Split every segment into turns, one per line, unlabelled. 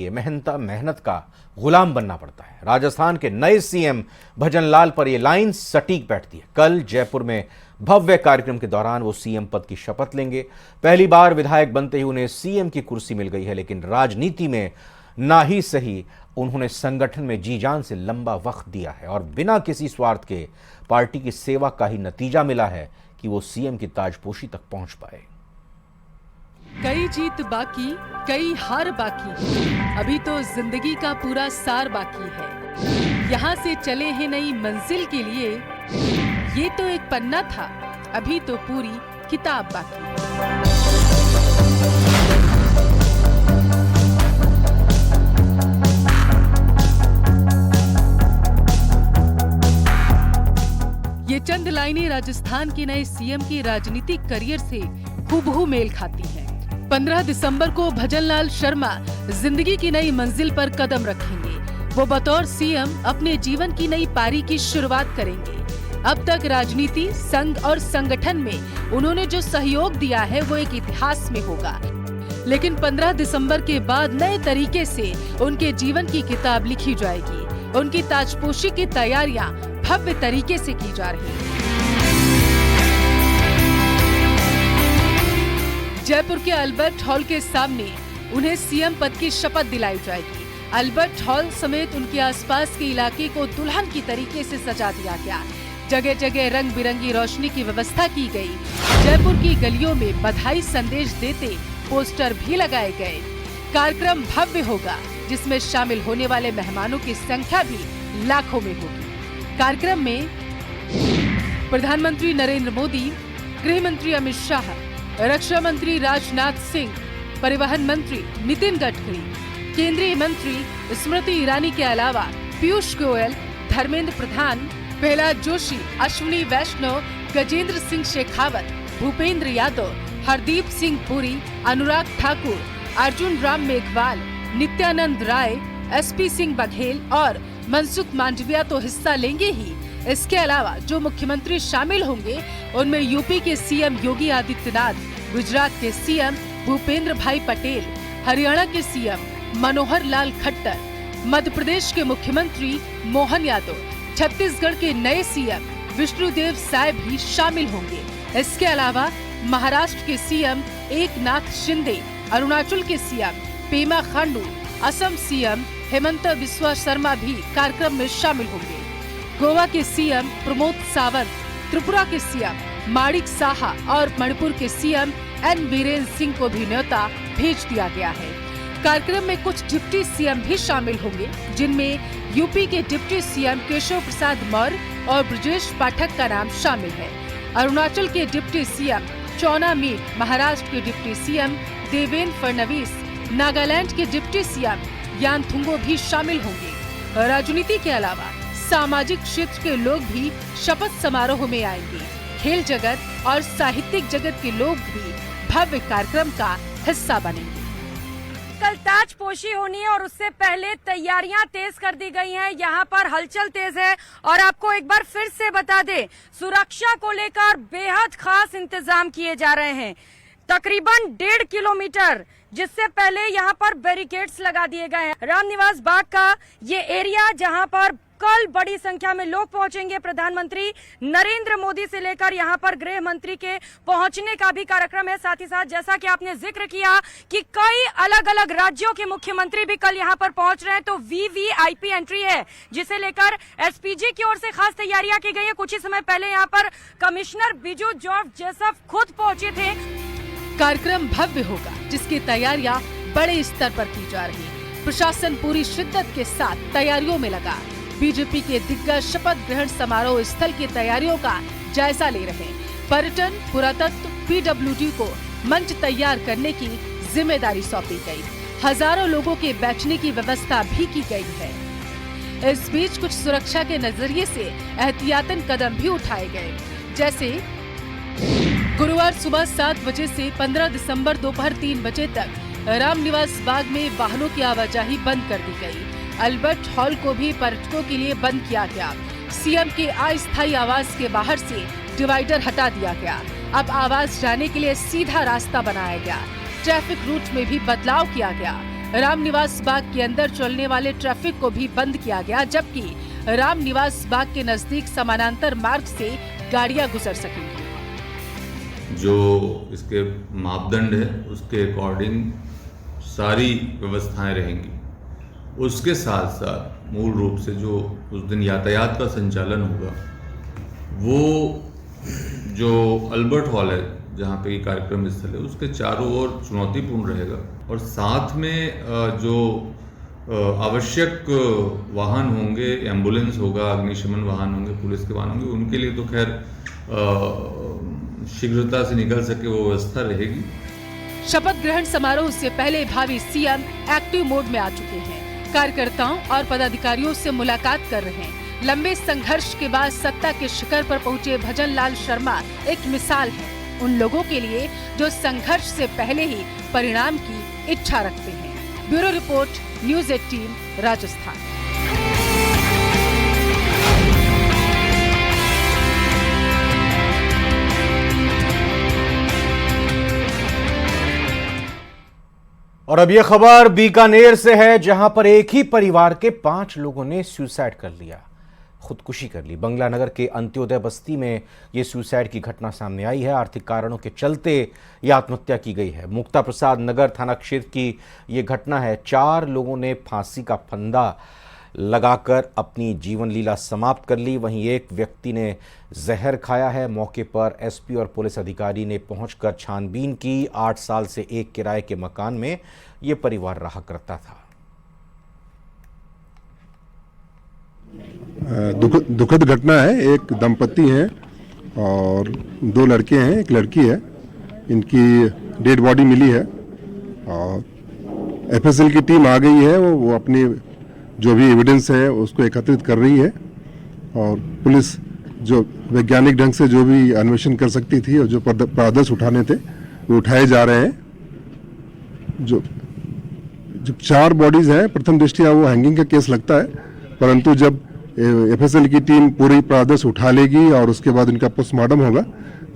लिए मेहनत का गुलाम बनना पड़ता है। राजस्थान के नए सीएम भजनलाल पर यह लाइन सटीक बैठती है। कल जयपुर में भव्य कार्यक्रम के दौरान वो सीएम पद की शपथ लेंगे। पहली बार विधायक बनते ही उन्हें सीएम की कुर्सी मिल गई है, लेकिन राजनीति में ना ही सही उन्होंने संगठन में जी जान से लंबा वक्त दिया है और बिना किसी स्वार्थ के पार्टी की सेवा का ही नतीजा मिला है कि वो सीएम की ताजपोशी तक पहुंच पाए।
कई जीत बाकी, कई हार बाकी, अभी तो जिंदगी का पूरा सार बाकी है। यहाँ से चले हैं नई मंजिल के लिए, ये तो एक पन्ना था, अभी तो पूरी किताब बाकी है। ये चंद लाइनें राजस्थान के नए सीएम के राजनीतिक करियर से हूबहू मेल खाती हैं। 15 दिसंबर को भजनलाल शर्मा जिंदगी की नई मंजिल पर कदम रखेंगे। वो बतौर सीएम अपने जीवन की नई पारी की शुरुआत करेंगे। अब तक राजनीति, संघ और संगठन में उन्होंने जो सहयोग दिया है वो एक इतिहास में होगा, लेकिन 15 दिसंबर के बाद नए तरीके से उनके जीवन की किताब लिखी जाएगी। उनकी ताजपोशी की तैयारियां भव्य तरीके से की जा रही है। जयपुर के अल्बर्ट हॉल के सामने उन्हें सीएम पद की शपथ दिलाई जाएगी। अल्बर्ट हॉल समेत उनके आसपास के इलाके को दुल्हन की तरीके से सजा दिया गया। जगह जगह रंग बिरंगी रोशनी की व्यवस्था की गई। जयपुर की गलियों में बधाई संदेश देते पोस्टर भी लगाए गए। कार्यक्रम भव्य होगा, जिसमें शामिल होने वाले मेहमानों की संख्या भी लाखों में होगी। कार्यक्रम में प्रधानमंत्री नरेंद्र मोदी, गृह मंत्री अमित शाह, रक्षा मंत्री राजनाथ सिंह, परिवहन मंत्री नितिन गडकरी, केंद्रीय मंत्री स्मृति ईरानी के अलावा पीयूष गोयल, धर्मेंद्र प्रधान, प्रहलाद जोशी, अश्विनी वैष्णव, गजेंद्र सिंह शेखावत, भूपेंद्र यादव, हरदीप सिंह पुरी, अनुराग ठाकुर, अर्जुन राम मेघवाल, नित्यानंद राय, एसपी सिंह बघेल और मनसुख मांडविया तो हिस्सा लेंगे ही। इसके अलावा जो मुख्यमंत्री शामिल होंगे उनमें यूपी के सीएम योगी आदित्यनाथ, गुजरात के सीएम भूपेंद्र भाई पटेल, हरियाणा के सीएम मनोहर लाल खट्टर, मध्य प्रदेश के मुख्यमंत्री मोहन यादव, छत्तीसगढ़ के नए सीएम विष्णुदेव साय भी शामिल होंगे। इसके अलावा महाराष्ट्र के सीएम एकनाथ शिंदे, अरुणाचल के सीएम पेमा खांडू, असम सीएम हेमंत बिस्वा शर्मा भी कार्यक्रम में शामिल होंगे। गोवा के सीएम प्रमोद सावंत, त्रिपुरा के सीएम माणिक साहा और मणिपुर के सीएम एन बीरेन सिंह को भी न्योता भेज दिया गया है। कार्यक्रम में कुछ डिप्टी सीएम भी शामिल होंगे, जिनमें यूपी के डिप्टी सीएम केशव प्रसाद मौर्य और ब्रजेश पाठक का नाम शामिल है। अरुणाचल के डिप्टी सीएम चौना मीन, महाराष्ट्र के डिप्टी सीएम देवेंद्र फडणवीस, नागालैंड के डिप्टी सीएम यानथुंगो भी शामिल होंगे। राजनीति के अलावा सामाजिक क्षेत्र के लोग भी शपथ समारोह में आएंगे। खेल जगत और साहित्यिक जगत के लोग भी भव्य कार्यक्रम का हिस्सा बनेंगे।
कल ताजपोशी होनी है और उससे पहले तैयारियां तेज कर दी गई हैं। यहाँ पर हलचल तेज है और आपको एक बार फिर से बता दें, सुरक्षा को लेकर बेहद खास इंतजाम किए जा रहे हैं। तकरीबन 1.5 किलोमीटर, जिससे पहले यहाँ पर बैरिकेड्स लगा दिए गए हैं। रामनिवास बाग का ये एरिया जहाँ पर कल बड़ी संख्या में लोग पहुंचेंगे। प्रधानमंत्री नरेंद्र मोदी से लेकर यहाँ पर गृह मंत्री के पहुंचने का भी कार्यक्रम है। साथ ही साथ जैसा कि आपने जिक्र किया कि कई अलग अलग राज्यों के मुख्यमंत्री भी कल यहाँ पर पहुंच रहे हैं, तो वीवीआईपी एंट्री है, जिसे लेकर एसपीजी की ओर से खास तैयारियां की गई है। कुछ ही समय पहले यहाँ पर कमिश्नर बिजू जॉर्ज जोसेफ खुद पहुंचे थे।
कार्यक्रम भव्य होगा, जिसकी तैयारियां बड़े स्तर पर की जा रही है। प्रशासन पूरी शिद्दत के साथ तैयारियों में लगा। बीजेपी के दिग्गज शपथ ग्रहण समारोह स्थल की तैयारियों का जायजा ले रहे हैं। पर्यटन, पुरातत्व, पीडब्ल्यूडी को मंच तैयार करने की जिम्मेदारी सौंपी गई। हजारों लोगों के बैठने की व्यवस्था भी की गई है। इस बीच कुछ सुरक्षा के नजरिए से एहतियातन कदम भी उठाए गए, जैसे गुरुवार सुबह 7 बजे से 15 दिसंबर दोपहर 3 बजे तक रामनिवास बाग में वाहनों की आवाजाही बंद कर दी गई। अल्बर्ट हॉल को भी पर्यटकों के लिए बंद किया गया। सीएम के अस्थायी आवास के बाहर से डिवाइडर हटा दिया गया। अब आवास जाने के लिए सीधा रास्ता बनाया गया। ट्रैफिक रूट में भी बदलाव किया गया। रामनिवास बाग के अंदर चलने वाले ट्रैफिक को भी बंद किया गया, जबकि रामनिवास बाग के नजदीक समानांतर मार्ग से गाड़ियां गुजर सकेंगी।
जो इसके मापदंड है उसके अकॉर्डिंग सारी व्यवस्थाएं रहेंगी। उसके साथ साथ मूल रूप से जो उस दिन यातायात का संचालन होगा वो जो अल्बर्ट हॉल है जहाँ पे ये कार्यक्रम स्थल है उसके चारों ओर चुनौतीपूर्ण रहेगा, और साथ में जो आवश्यक वाहन होंगे, एम्बुलेंस होगा, अग्निशमन वाहन होंगे, पुलिस के वाहन होंगे, उनके लिए तो खैर शीघ्रता से निकल सके वो व्यवस्था रहेगी।
शपथ ग्रहण समारोह से पहले भावी सीएम एक्टिव मोड में आ चुके हैं। कार्यकर्ताओं और पदाधिकारियों से मुलाकात कर रहे हैं। लंबे संघर्ष के बाद सत्ता के शिखर पर पहुंचे भजन लाल शर्मा एक मिसाल है उन लोगों के लिए जो संघर्ष से पहले ही परिणाम की इच्छा रखते हैं। Bureau report, news 18 Rajasthan.
और अब यह खबर बीकानेर से है, जहां पर एक ही परिवार के 5 लोगों ने सुसाइड कर लिया, खुदकुशी कर ली। बंगला नगर के अंत्योदय बस्ती में यह सुसाइड की घटना सामने आई है। आर्थिक कारणों के चलते यह आत्महत्या की गई है। मुक्ता प्रसाद नगर थाना क्षेत्र की यह घटना है। 4 लोगों ने फांसी का फंदा लगाकर अपनी जीवन लीला समाप्त कर ली। वहीं एक व्यक्ति ने जहर खाया है। मौके पर एसपी और पुलिस अधिकारी ने पहुंचकर छानबीन की। 8 साल से एक किराए के मकान में यह परिवार रहा करता था।
दुखद घटना है। एक दंपति हैं और 2 लड़के हैं, एक लड़की है। इनकी डेड बॉडी मिली है और एफएसएल की टीम आ गई है। वो अपनी जो भी एविडेंस है उसको एकत्रित कर रही है, और पुलिस जो वैज्ञानिक ढंग से जो भी अन्वेषण कर सकती थी और जो प्रादर्श उठाने थे वो उठाए जा रहे हैं। जो 4 बॉडीज हैं, प्रथम दृष्टया वो हैंगिंग का केस लगता है, परंतु जब एफएसएल की टीम पूरी प्रादर्श उठा लेगी और उसके बाद इनका पोस्टमार्टम होगा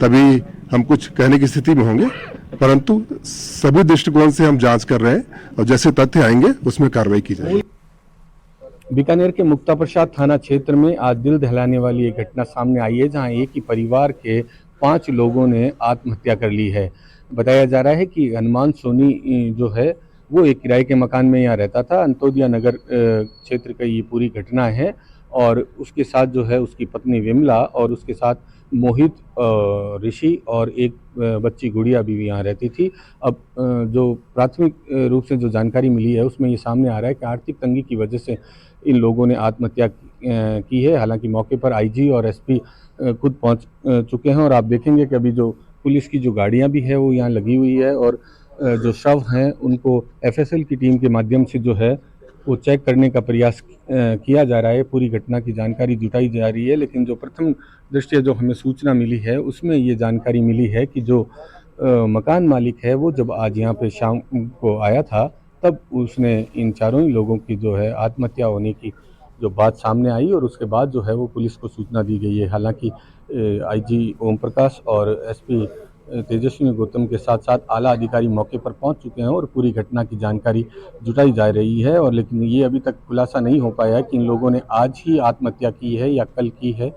तभी हम कुछ कहने की स्थिति में होंगे। परंतु सभी दृष्टिकोण से हम जांच कर रहे हैं और जैसे तथ्य आएंगे उसमें कार्रवाई की जाएगी।
बीकानेर के मुक्ता प्रसाद थाना क्षेत्र में आज दिल दहलाने वाली एक घटना सामने आई है, जहां एक ही परिवार के 5 लोगों ने आत्महत्या कर ली है। बताया जा रहा है कि हनुमान सोनी जो है वो एक किराए के मकान में यहाँ रहता था। अंत्योदय नगर क्षेत्र का ये पूरी घटना है, और उसके साथ जो है उसकी पत्नी विमला और उसके साथ मोहित, ऋषि और एक बच्ची गुड़िया भी यहाँ रहती थी। अब जो प्राथमिक रूप से जो जानकारी मिली है उसमें ये सामने आ रहा है कि आर्थिक तंगी की वजह से इन लोगों ने आत्महत्या की है। हालांकि मौके पर आईजी और एसपी खुद पहुंच चुके हैं, और आप देखेंगे कि अभी जो पुलिस की जो गाड़ियां भी है वो यहाँ लगी हुई है, और जो शव हैं उनको एफएसएल की टीम के माध्यम से जो है वो चेक करने का प्रयास किया जा रहा है। पूरी घटना की जानकारी जुटाई जा रही है, लेकिन जो प्रथम दृष्टया जो हमें सूचना मिली है उसमें ये जानकारी मिली है कि जो मकान मालिक है वो जब आज यहाँ पे शाम को आया था तब उसने इन चारों ही लोगों की जो है आत्महत्या होने की जो बात सामने आई, और उसके बाद जो है वो पुलिस को सूचना दी गई है। हालांकि आईजी ओम प्रकाश और एसपी तेजस्वी गौतम के साथ साथ आला अधिकारी मौके पर पहुंच चुके हैं और पूरी घटना की जानकारी जुटाई जा रही है, और लेकिन ये अभी तक खुलासा नहीं हो पाया है कि इन लोगों ने आज ही आत्महत्या की है या कल की है।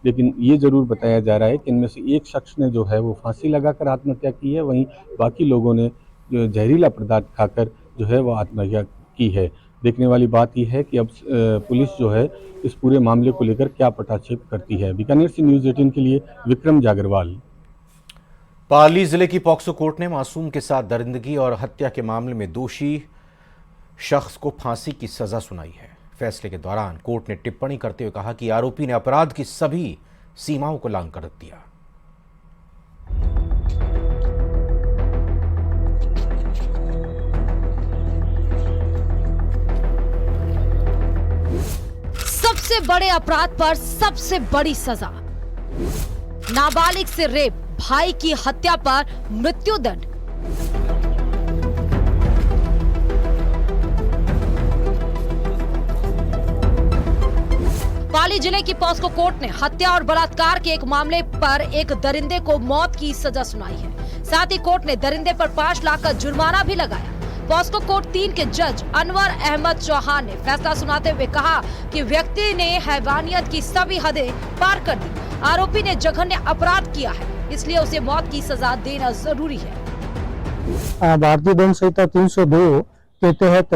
लेकिन ये जरूर बताया जा रहा है कि इनमें से एक शख्स ने जो है वो फांसी लगाकर आत्महत्या की है, वहीं बाकी लोगों ने जो जहरीला पदार्थ खाकर जो है वो आत्महत्या की है। देखने वाली बात यह है कि अब पुलिस जो है इस पूरे मामले को लेकर क्या पटाक्षेप करती है। बीकानेर से न्यूज़ 18 के लिए विक्रम जागरवाल।
पाली जिले की पॉक्सो कोर्ट ने मासूम के साथ दरिंदगी और हत्या के मामले में दोषी शख्स को फांसी की सजा सुनाई है। फैसले के दौरान कोर्ट ने टिप्पणी करते हुए कहा कि आरोपी ने अपराध की सभी सीमाओं को लांघ कर दिया।
सबसे बड़े अपराध पर सबसे बड़ी सजा, नाबालिग से रेप, भाई की हत्या पर मृत्युदंड। पाली जिले की पॉस्को कोर्ट ने हत्या और बलात्कार के एक मामले पर एक दरिंदे को मौत की सजा सुनाई है। साथ ही कोर्ट ने दरिंदे पर 5 लाख का जुर्माना भी लगाया। पॉस्को कोर्ट 3 के जज अनवर अहमद चौहान ने फैसला सुनाते हुए कहा कि व्यक्ति ने हैवानियत की सभी हदें पार कर दी। आरोपी ने जघन्य अपराध किया है, इसलिए उसे मौत की सजा देना जरूरी है।
भारतीय दंड संहिता 302 के तहत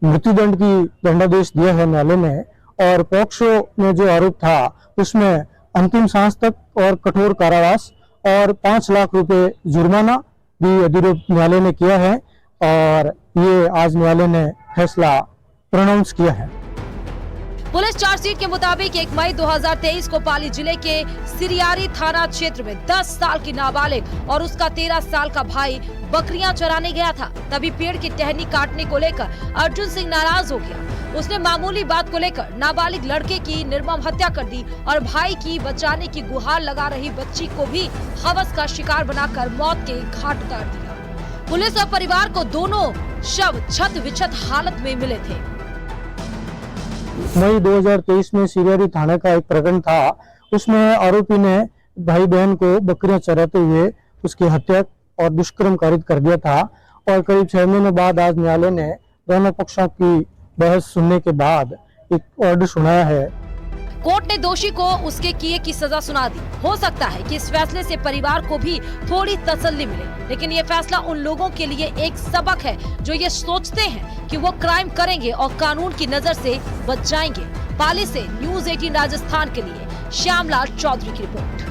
मृत्युदंड की दंडादेश दिया है न्यायालय ने, और पॉक्सो में जो आरोप था उसमें अंतिम सांस तक और कठोर कारावास और 5 लाख रुपए जुर्माना भी अधिरोप न्यायालय ने किया है, और ये आज न्यायालय ने फैसला प्रोनाउंस किया है।
पुलिस चार्जशीट के मुताबिक 1 मई 2023 को पाली जिले के सिरियारी थाना क्षेत्र में 10 साल की नाबालिग और उसका 13 साल का भाई बकरियां चराने गया था। तभी पेड़ की टहनी काटने को लेकर अर्जुन सिंह नाराज हो गया। उसने मामूली बात को लेकर नाबालिग लड़के की निर्मम हत्या कर दी और भाई की बचाने की गुहार लगा रही बच्ची को भी हवस का शिकार बनाकर मौत के घाट उतार दिया। पुलिस और परिवार को दोनों शव छत विछत हालत में मिले थे।
मई 2023 में सिरियारी थाने का एक प्रकरण था, उसमें आरोपी ने भाई बहन को बकरियां चराते हुए उसकी हत्या और दुष्कर्म कारित कर दिया था, और करीब 6 महीने बाद आज न्यायालय ने दोनों पक्षों की बहस सुनने के बाद एक ऑर्डर सुनाया है।
कोर्ट ने दोषी को उसके किए की सजा सुना दी। हो सकता है कि इस फैसले से परिवार को भी थोड़ी तसल्ली मिले, लेकिन ये फैसला उन लोगों के लिए एक सबक है जो ये सोचते हैं कि वो क्राइम करेंगे और कानून की नजर से बच जाएंगे। पाली से न्यूज़ 18 राजस्थान के लिए श्यामलाल चौधरी की रिपोर्ट।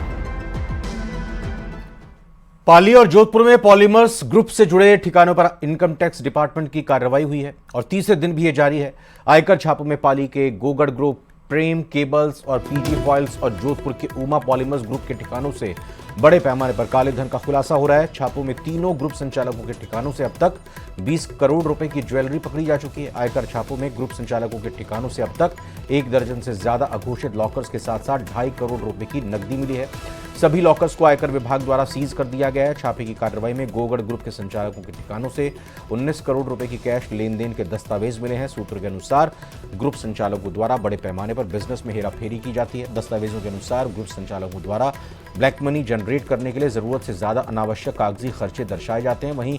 पाली और जोधपुर में पॉलीमर्स ग्रुप से जुड़े ठिकानों पर इनकम टैक्स डिपार्टमेंट की कार्रवाई हुई है और तीसरे दिन भी ये जारी है। आयकर छापों में पाली के गोगड़ ग्रुप, प्रेम केबल्स और पीजी फॉइल्स और जोधपुर के उमा पॉलीमर्स ग्रुप के ठिकानों से बड़े पैमाने पर काले धन का खुलासा हो रहा है। छापों में तीनों ग्रुप संचालकों के ठिकानों से अब तक 20 करोड़ रुपए की ज्वेलरी पकड़ी जा चुकी है। आयकर छापों में ग्रुप संचालकों के ठिकानों से अब तक 1 दर्जन से ज्यादा अघोषित लॉकर्स के साथ साथ 2.5 करोड़ रुपए की नकदी मिली है। सभी लॉकर्स को आयकर विभाग द्वारा सीज कर दिया गया है। छापे की कार्रवाई में गोगड़ ग्रुप के संचालकों के ठिकानों से 19 करोड़ रुपए की कैश लेन देन के दस्तावेज मिले हैं। सूत्रों के अनुसार ग्रुप संचालकों द्वारा बड़े पैमाने पर बिजनेस में हेराफेरी की जाती है। दस्तावेजों के अनुसार ग्रुप संचालकों द्वारा ब्लैक मनी जनरेट करने के लिए जरूरत से ज्यादा अनावश्यक कागजी खर्चे दर्शाए जाते हैं। वहीं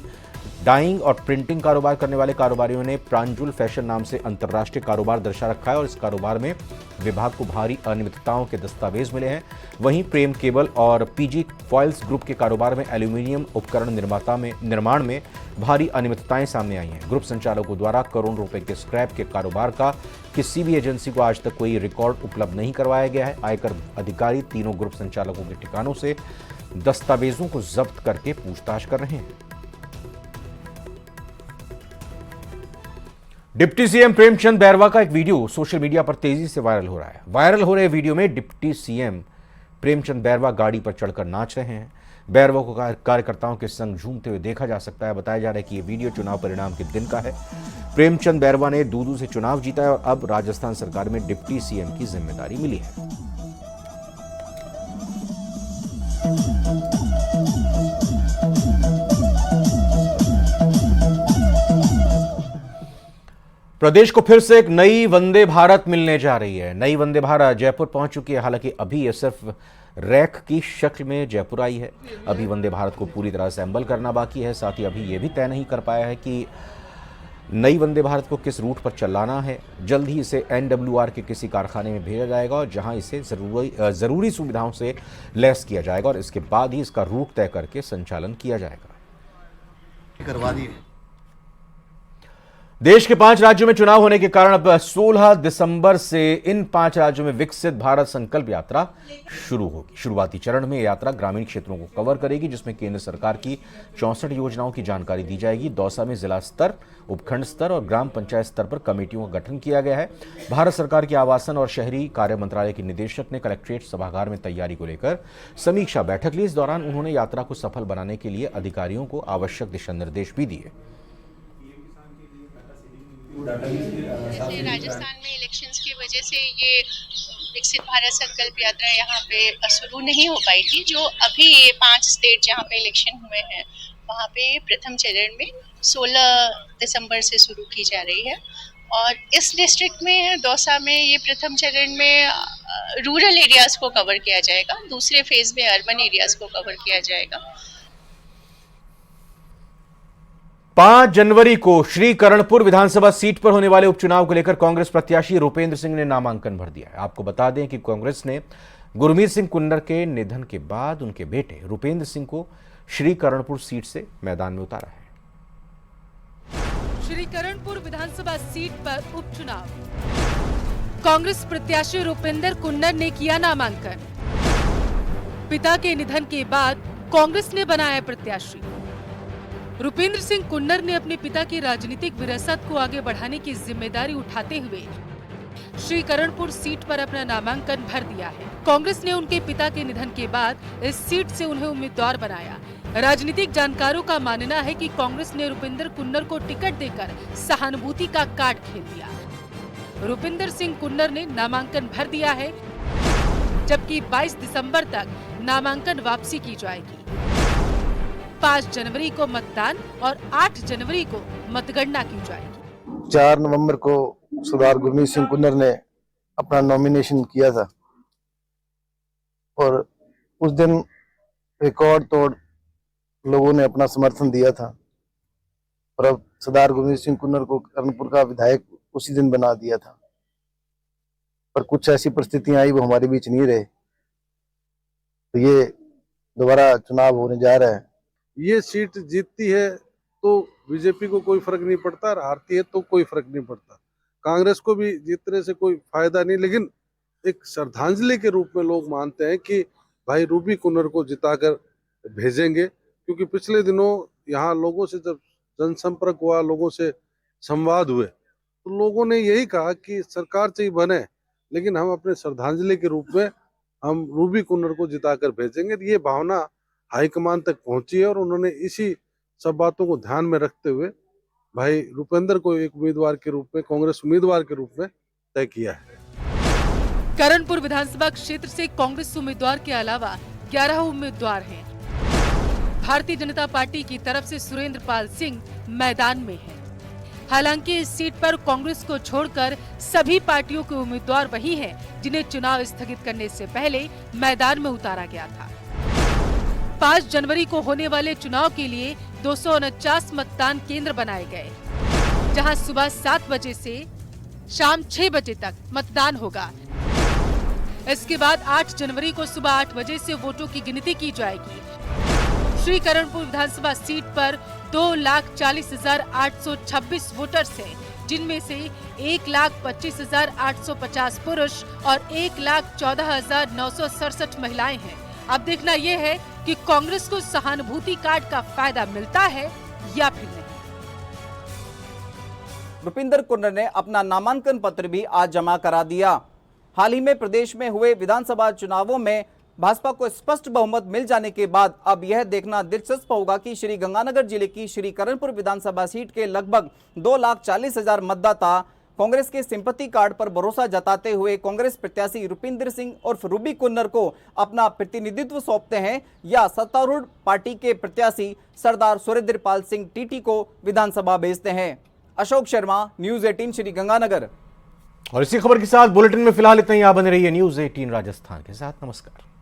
डाइंग और प्रिंटिंग कारोबार करने वाले कारोबारियों ने प्रांजुल फैशन नाम से अंतर्राष्ट्रीय कारोबार दर्शा रखा है और इस कारोबार में विभाग को भारी अनियमितताओं के दस्तावेज मिले हैं। वहीं प्रेम केबल और पीजी फॉइल्स ग्रुप के कारोबार में एल्यूमिनियम उपकरण निर्माण में भारी अनियमितताएं सामने आई हैं। ग्रुप संचालकों द्वारा करोड़ रुपए के स्क्रैप के कारोबार का किसी भी एजेंसी को आज तक कोई रिकॉर्ड उपलब्ध नहीं करवाया गया है। आयकर अधिकारी तीनों ग्रुप संचालकों के ठिकानों से दस्तावेजों को जब्त करके पूछताछ कर रहे हैं। डिप्टी सीएम प्रेमचंद बैरवा का एक वीडियो सोशल मीडिया पर तेजी से वायरल हो रहा है। वायरल हो रहे वीडियो में डिप्टी सीएम प्रेमचंद बैरवा गाड़ी पर चढ़कर नाच रहे हैं। बैरवा को कार्यकर्ताओं के संग झूमते हुए देखा जा सकता है। बताया जा रहा है कि यह वीडियो चुनाव परिणाम के दिन का है। प्रेमचंद बैरवा ने दूदू से चुनाव जीता है और अब राजस्थान सरकार में डिप्टी सीएम की जिम्मेदारी मिली है। प्रदेश को फिर से एक नई वंदे भारत मिलने जा रही है। नई वंदे भारत जयपुर पहुंच चुकी है। हालांकि अभी यह सिर्फ रैक की शक्ल में जयपुर आई है। अभी वंदे भारत को पूरी तरह असेंबल करना बाकी है। साथ ही अभी यह भी तय नहीं कर पाया है कि नई वंदे भारत को किस रूट पर चलाना है। जल्द ही इसे NWR के किसी कारखाने में भेजा जाएगा और जहां इसे जरूरी सुविधाओं से लैस किया जाएगा और इसके बाद ही इसका रूट तय करके संचालन किया जाएगा।
करवा दी।
देश के 5 राज्यों में चुनाव होने के कारण अब 16 दिसंबर से इन 5 राज्यों में विकसित भारत संकल्प यात्रा शुरू होगी। शुरुआती चरण में यात्रा ग्रामीण क्षेत्रों को कवर करेगी, जिसमें केंद्र सरकार की 64 योजनाओं की जानकारी दी जाएगी। दौसा में जिला स्तर, उपखंड स्तर और ग्राम पंचायत स्तर पर कमेटियों का गठन किया गया है। भारत सरकार के आवासन और शहरी कार्य मंत्रालय के निदेशक ने कलेक्ट्रेट सभागार में तैयारी को लेकर समीक्षा बैठक ली। इस दौरान उन्होंने यात्रा को सफल बनाने के लिए अधिकारियों को आवश्यक दिशा निर्देश भी दिए।
राजस्थान में इलेक्शंस की वजह से ये विकसित भारत संकल्प यात्रा यहाँ पे शुरू नहीं हो पाई थी। जो अभी ये 5 स्टेट जहाँ पे इलेक्शन हुए हैं वहाँ पे प्रथम चरण में 16 दिसंबर से शुरू की जा रही है। और इस डिस्ट्रिक्ट में दौसा में ये प्रथम चरण में रूरल एरियाज को कवर किया जाएगा। दूसरे फेज में अर्बन एरियाज को कवर किया जाएगा।
5 जनवरी को श्रीकरणपुर विधानसभा सीट पर होने वाले उपचुनाव को लेकर कांग्रेस प्रत्याशी रुपेंद्र सिंह ने नामांकन भर दिया है। आपको बता दें कि कांग्रेस ने गुरमीत सिंह कुन्नर के निधन के बाद उनके बेटे रुपेंद्र सिंह को श्रीकरणपुर सीट से मैदान में उतारा है।
श्रीकरणपुर विधानसभा सीट पर उपचुनाव, कांग्रेस प्रत्याशी रुपेंद्र कुन्नर ने किया नामांकन। पिता के निधन के बाद कांग्रेस ने बनाया प्रत्याशी। रुपेंद्र सिंह कुन्नर ने अपने पिता की राजनीतिक विरासत को आगे बढ़ाने की जिम्मेदारी उठाते हुए श्रीकरणपुर सीट पर अपना नामांकन भर दिया है। कांग्रेस ने उनके पिता के निधन के बाद इस सीट से उन्हें उम्मीदवार बनाया। राजनीतिक जानकारों का मानना है कि कांग्रेस ने रुपेंद्र कुन्नर को टिकट देकर सहानुभूति का कार्ड खेल दिया। रुपेंद्र सिंह कुन्नर ने नामांकन भर दिया है, जबकि 22 दिसंबर तक नामांकन वापसी की जाएगी। 5 जनवरी को मतदान और 8 जनवरी को मतगणना की जाएगी।
4 नवंबर को सरदार गुरमीत सिंह कुन्नर ने अपना नॉमिनेशन किया था और उस दिन रिकॉर्ड तोड़ लोगों ने अपना समर्थन दिया था और अब सरदार गुरमीत सिंह कुन्नर को कर्णपुर का विधायक उसी दिन बना दिया था, पर कुछ ऐसी परिस्थितियां आई वो हमारे बीच नहीं रहे, तो ये दोबारा चुनाव होने जा रहा है।
ये सीट जीतती है तो बीजेपी को कोई फर्क नहीं पड़ता और हारती है तो कोई फर्क नहीं पड़ता। कांग्रेस को भी जीतने से कोई फायदा नहीं, लेकिन एक श्रद्धांजलि के रूप में लोग मानते हैं कि भाई रूबी कुन्नर को जिताकर भेजेंगे, क्योंकि पिछले दिनों यहाँ लोगों से जब जनसंपर्क हुआ, लोगों से संवाद हुए, तो लोगों ने यही कहा कि सरकार चाहिए बने, लेकिन हम अपने श्रद्धांजलि के रूप में हम रूबी कुन्नर को जिताकर भेजेंगे। ये भावना हाईकमान तक पहुंची है और उन्होंने इसी सब बातों को ध्यान में रखते हुए भाई रुपेंद्र को एक उम्मीदवार के रूप में, कांग्रेस उम्मीदवार के रूप में तय किया है।
करणपुर विधानसभा क्षेत्र से कांग्रेस उम्मीदवार के अलावा 11 उम्मीदवार हैं। भारतीय जनता पार्टी की तरफ से सुरेंद्र पाल सिंह मैदान में हैं। हालांकि इस सीट पर कांग्रेस को छोड़कर सभी पार्टियों के उम्मीदवार वही हैं जिन्हें चुनाव स्थगित करने से पहले मैदान में उतारा गया था। 5 जनवरी को होने वाले चुनाव के लिए 249 मतदान केंद्र बनाए गए, जहां सुबह 7 बजे से शाम 6 बजे तक मतदान होगा। इसके बाद 8 जनवरी को सुबह 8 बजे से वोटों की गिनती की जाएगी। श्रीकरणपुर विधानसभा सीट पर 2,40,826 वोटर्स हैं, जिनमें से 1,25,850 पुरुष और 1,14,967 महिलाएं हैं। अब देखना यह है कि कांग्रेस को सहानुभूति कार्ड का फायदा मिलता है या फिर नहीं।
रुपेंद्र कुन्नर ने अपना नामांकन पत्र भी आज जमा करा दिया। हाल ही में प्रदेश में हुए विधानसभा चुनावों में भाजपा को स्पष्ट बहुमत मिल जाने के बाद अब यह देखना दिलचस्प होगा कि श्रीगंगानगर जिले की श्रीकरणपुर विधानसभा सीट के लगभग 2,40,000 मतदाता कांग्रेस के सिंपैथी कार्ड पर भरोसा जताते हुए कांग्रेस प्रत्याशी रुपेंद्र सिंह उर्फ रूबी कुन्नर को अपना प्रतिनिधित्व सौंपते हैं या सत्तारूढ़ पार्टी के प्रत्याशी सरदार सुरेंद्र पाल सिंह टीटी को विधानसभा भेजते हैं। अशोक शर्मा, न्यूज 18 श्रीगंगानगर।
और इसी खबर के साथ बुलेटिन में फिलहाल इतना ही। आप बने रहिए न्यूज 18 राजस्थान के साथ। नमस्कार।